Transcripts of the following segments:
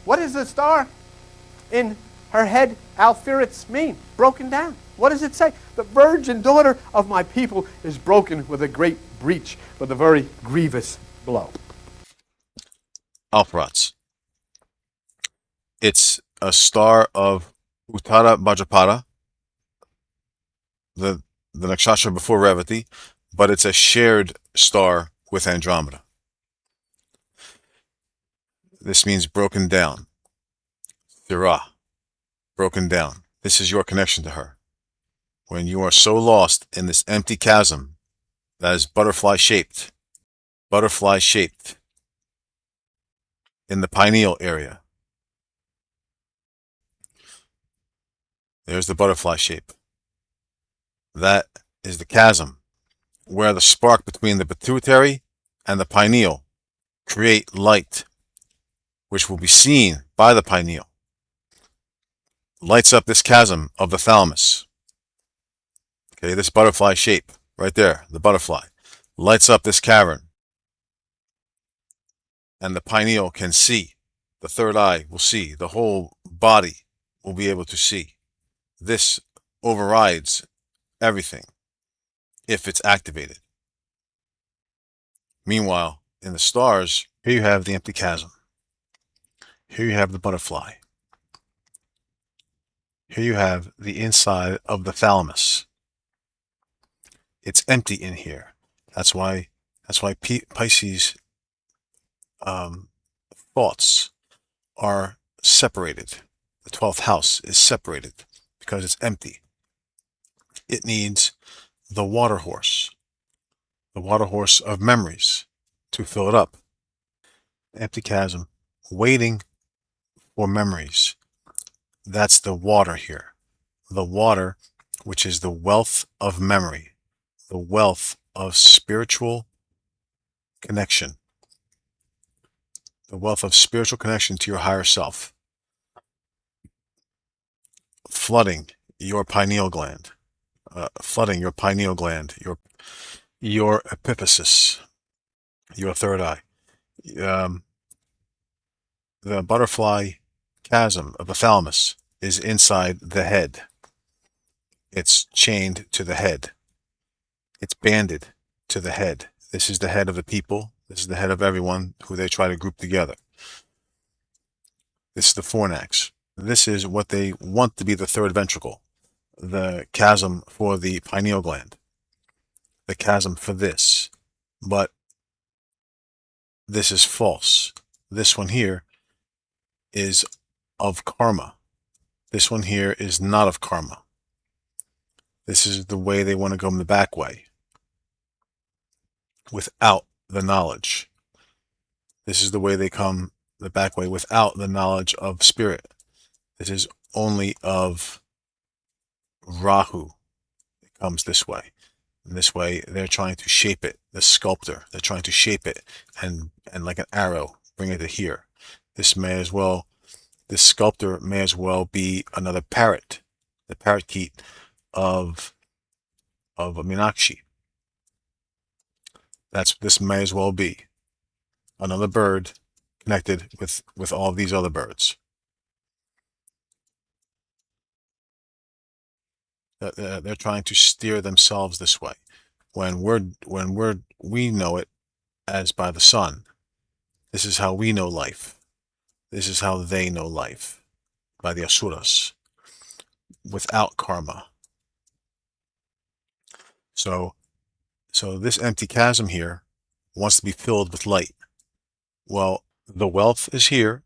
What does the star in her head, Alpheretz, mean? Broken down. What does it say? The virgin daughter of my people is broken with a great breach, with a very grievous blow. Alpheretz. It's a star of Uttara Bhadrapada, the nakshatra before Revati, but it's a shared star with Andromeda. This means broken down. Thira, broken down. This is your connection to her. When you are so lost in this empty chasm that is butterfly-shaped in the pineal area. There's the butterfly shape. That is the chasm where the spark between the pituitary and the pineal create light, which will be seen by the pineal. Lights up this chasm of the thalamus. Okay, this butterfly shape right there, the butterfly, lights up this cavern. And the pineal can see. The third eye will see. The whole body will be able to see. This overrides everything if it's activated. Meanwhile, in the stars, here you have the empty chasm. Here you have the butterfly. Here you have the inside of the thalamus. It's empty in here. That's why Pisces thoughts are separated. The 12th house is separated because it's empty. It needs the water horse of memories to fill it up. Empty chasm, waiting for memories. That's the water here. The water, which is the wealth of memory, the wealth of spiritual connection, the wealth of spiritual connection to your higher self, flooding your pineal gland, your epiphysis, your third eye. The butterfly chasm of the thalamus is inside the head. It's chained to the head. It's banded to the head. This is the head of the people. This is the head of everyone who they try to group together. This is the fornax. This is what they want to be the third ventricle, the chasm for the pineal gland, the chasm for this. But this is false. This one here is of karma. This one here is not of karma. This is the way they want to go in the back way, without the knowledge. This is the way they come the back way without the knowledge of spirit. This is only of Rahu. It comes this way. And this way they're trying to shape it, the sculptor. They're trying to shape it and like an arrow, bring it to here. This sculptor may as well be another parrot, the parakeet of Meenakshi. This may as well be another bird connected with all these other birds. They're trying to steer themselves this way. When we know it as by the sun. This is how we know life. This is how they know life, by the asuras, without karma. So this empty chasm here wants to be filled with light. Well, the wealth is here.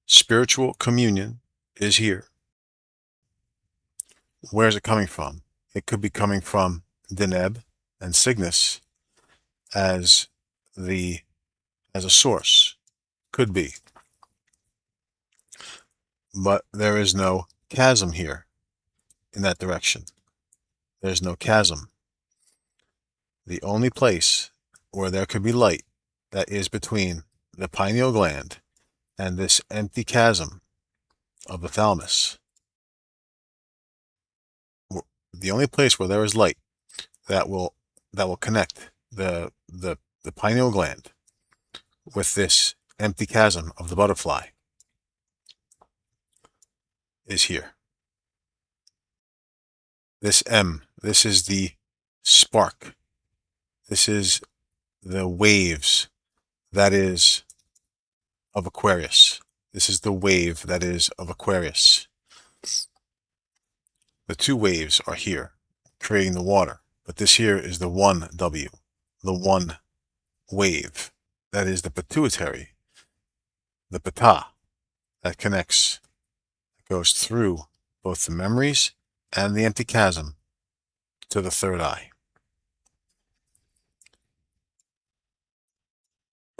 Spiritual communion is here. Where is it coming from? It could be coming from Deneb and Cygnus as a source. Could be. But there is no chasm here in that direction. There's no chasm. The only place where there could be light that is between the pineal gland and this empty chasm of the thalamus. The only place where there is light that will connect the pineal gland with this empty chasm of the butterfly is here. This M, this is the spark. This is the waves that is of Aquarius. This is the wave that is of Aquarius. The two waves are here, creating the water. But this here is the one W, the one wave. That is the pituitary, the pita, that connects, goes through both the memories and the empty chasm to the third eye.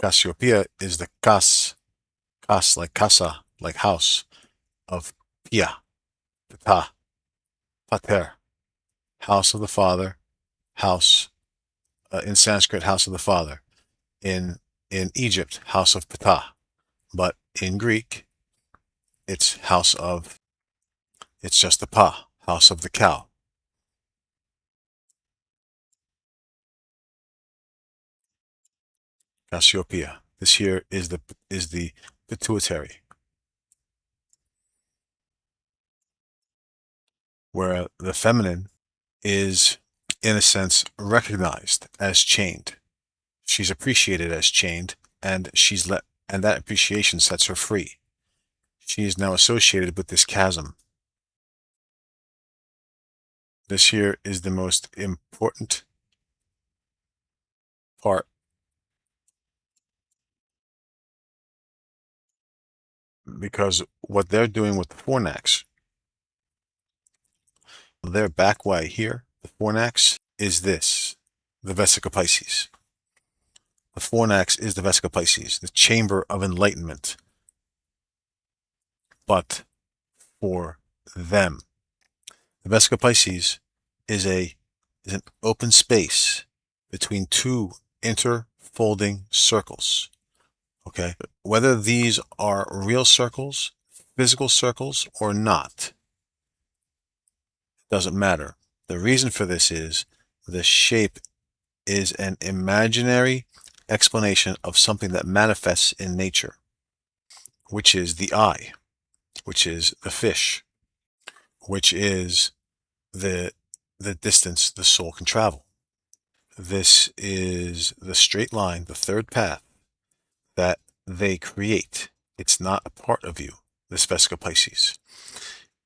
Cassiopeia is the kas like casa, like house, of pia, pita, pater, house of the father, house, in Sanskrit, house of the father. In Egypt, house of pita. But in Greek, it's just the pa, house of the cow. Cassiopeia. This here is the pituitary, where the feminine is, in a sense, recognized as chained. She's appreciated as chained, and and that appreciation sets her free. She is now associated with this chasm. This here is the most important part, because what they're doing with the fornax, their back way here, the fornax is this, the Vesica Pisces. The fornax is the Vesica Pisces, the chamber of enlightenment. But for them, the Vesica Pisces is an open space between two interfolding circles. Okay? Whether these are real circles, physical circles, or not, doesn't matter. The reason for this is the shape is an imaginary explanation of something that manifests in nature, which is the eye, which is the fish, which is the distance the soul can travel. This is the straight line, the third path that they create. It's not a part of you, this Vesica Pisces.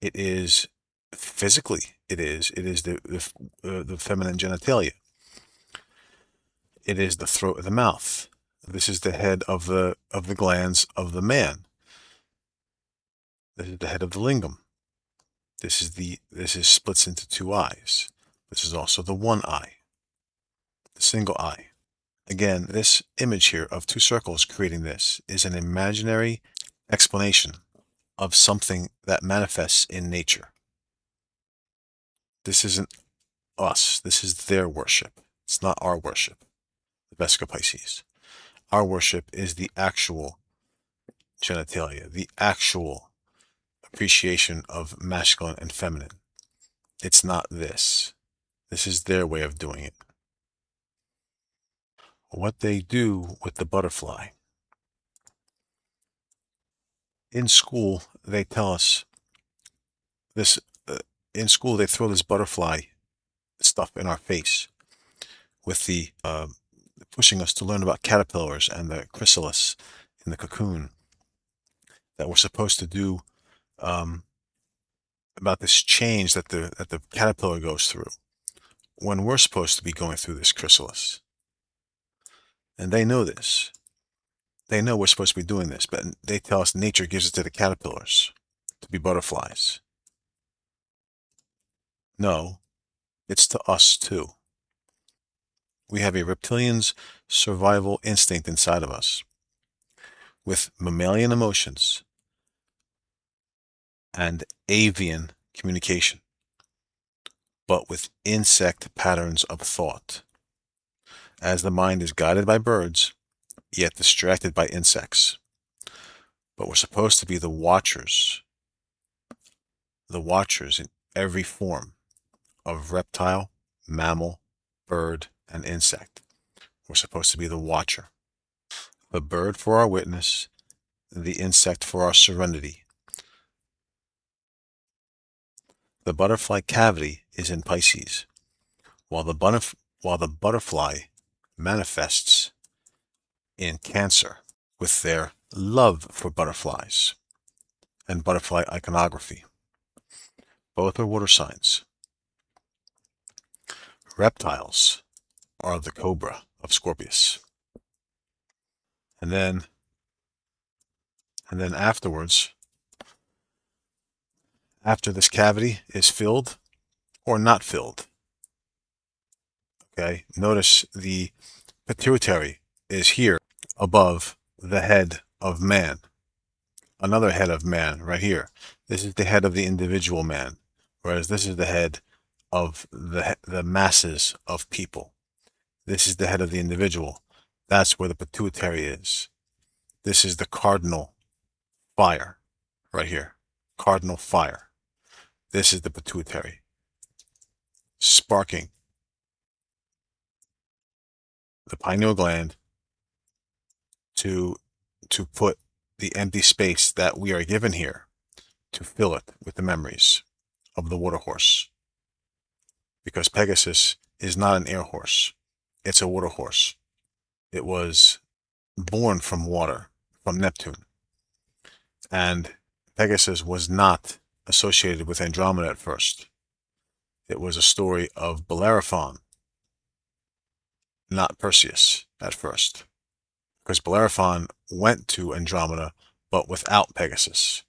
It is physically, it is the feminine genitalia. It is the throat of the mouth. This is the head of the glands of the man. This is the head of the lingam. This is splits into two eyes. This is also the one eye, the single eye. Again, this image here of two circles creating this is an imaginary explanation of something that manifests in nature. This isn't us. This is their worship. It's not our worship, the Vesica Pisces. Our worship is the actual genitalia, the actual appreciation of masculine and feminine. It's not this. This is their way of doing it. What they do with the butterfly. In school, they tell us this. In school, they throw this butterfly stuff in our face with the pushing us to learn about caterpillars and the chrysalis in the cocoon, that we're supposed to do about this change that the caterpillar goes through, when we're supposed to be going through this chrysalis. And they know this. They know we're supposed to be doing this, but they tell us nature gives it to the caterpillars to be butterflies. No, it's to us too. We have a reptilian's survival instinct inside of us, with mammalian emotions and avian communication, but with insect patterns of thought. As the mind is guided by birds, yet distracted by insects. But we're supposed to be the watchers in every form of reptile, mammal, bird, and insect. We're supposed to be the watcher. The bird for our witness, the insect for our serenity. The butterfly cavity is in Pisces, while the butterfly manifests in Cancer with their love for butterflies and butterfly iconography. Both are water signs. Reptiles are the cobra of Scorpius. And then afterwards, after this cavity is filled or not filled, okay, notice the pituitary is here above the head of man. Another head of man right here. This is the head of the individual man, whereas this is the head of the masses of people. This is the head of the individual. That's where the pituitary is. This is the cardinal fire right here. Cardinal fire. This is the pituitary. Sparking the pineal gland to put the empty space that we are given here, to fill it with the memories of the water horse. Because Pegasus is not an air horse. It's a water horse. It was born from water, from Neptune. And Pegasus was not associated with Andromeda at first. It was a story of Bellerophon, not Perseus at first. Because Bellerophon went to Andromeda, but without Pegasus.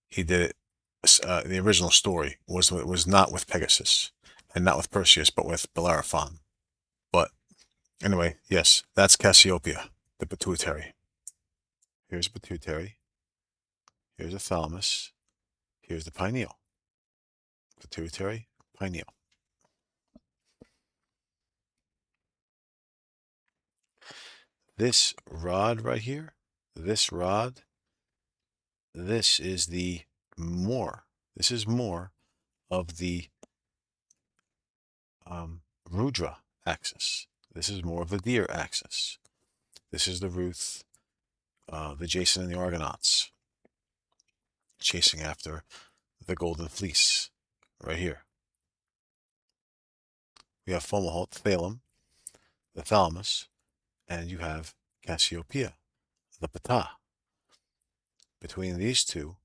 He did it. The original story was not with Pegasus, and not with Perseus, but with Bellerophon. But anyway, yes, that's Cassiopeia, the pituitary. Here's the pituitary. Here's the thalamus. Here's the pineal. Pituitary, pineal. This rod right here, this rod, this is more of the Rudra axis. This is more of the deer axis. This is the Ruth, the Jason and the Argonauts chasing after the golden fleece right here. We have Fomalhaut, Thalum, the thalamus, and you have Cassiopeia, the Ptah. Between these two,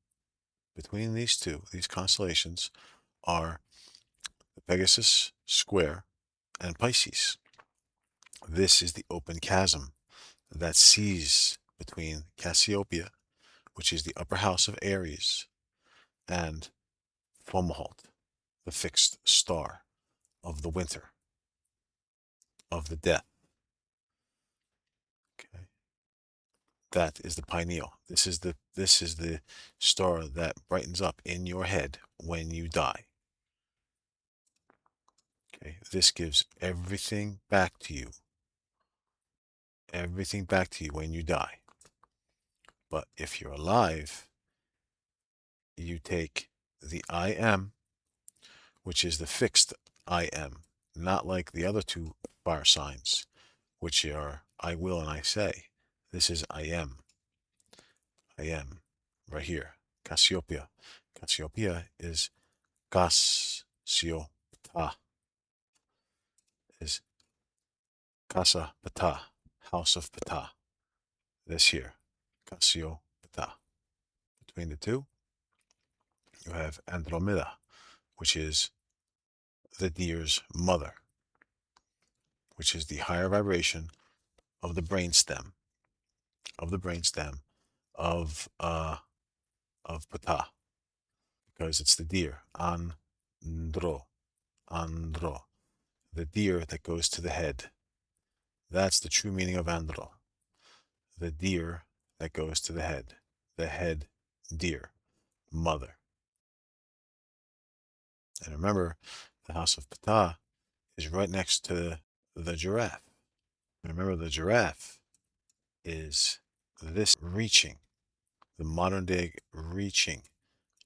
these constellations are the Pegasus square and Pisces. This is the open chasm that sees between Cassiopeia, which is the upper house of Aries, and Fomalhaut, the fixed star of the winter, of the death. Okay. That is the pineal. This is the star that brightens up in your head when you die. Okay. This gives everything back to you. Everything back to you when you die. But if you're alive, you take the I am, which is the fixed I am, not like the other two fire signs, which are I will and I say. This is I am. I am right here. Cassiopeia. Cassiopeia is Cassiopeia. Is Casa Ptah, house of Ptah. This here. Cassiopeia. Between the two, you have Andromeda, which is the deer's mother, which is the higher vibration of the brainstem, of Ptah, because it's the deer, andro, the deer that goes to the head. That's the true meaning of andro, the deer that goes to the head deer, mother. And remember, the house of Ptah is right next to the giraffe. And remember, the giraffe is this reaching, the modern day reaching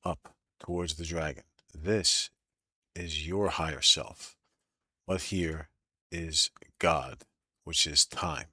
up towards the dragon. This is your higher self. But here is God, which is time.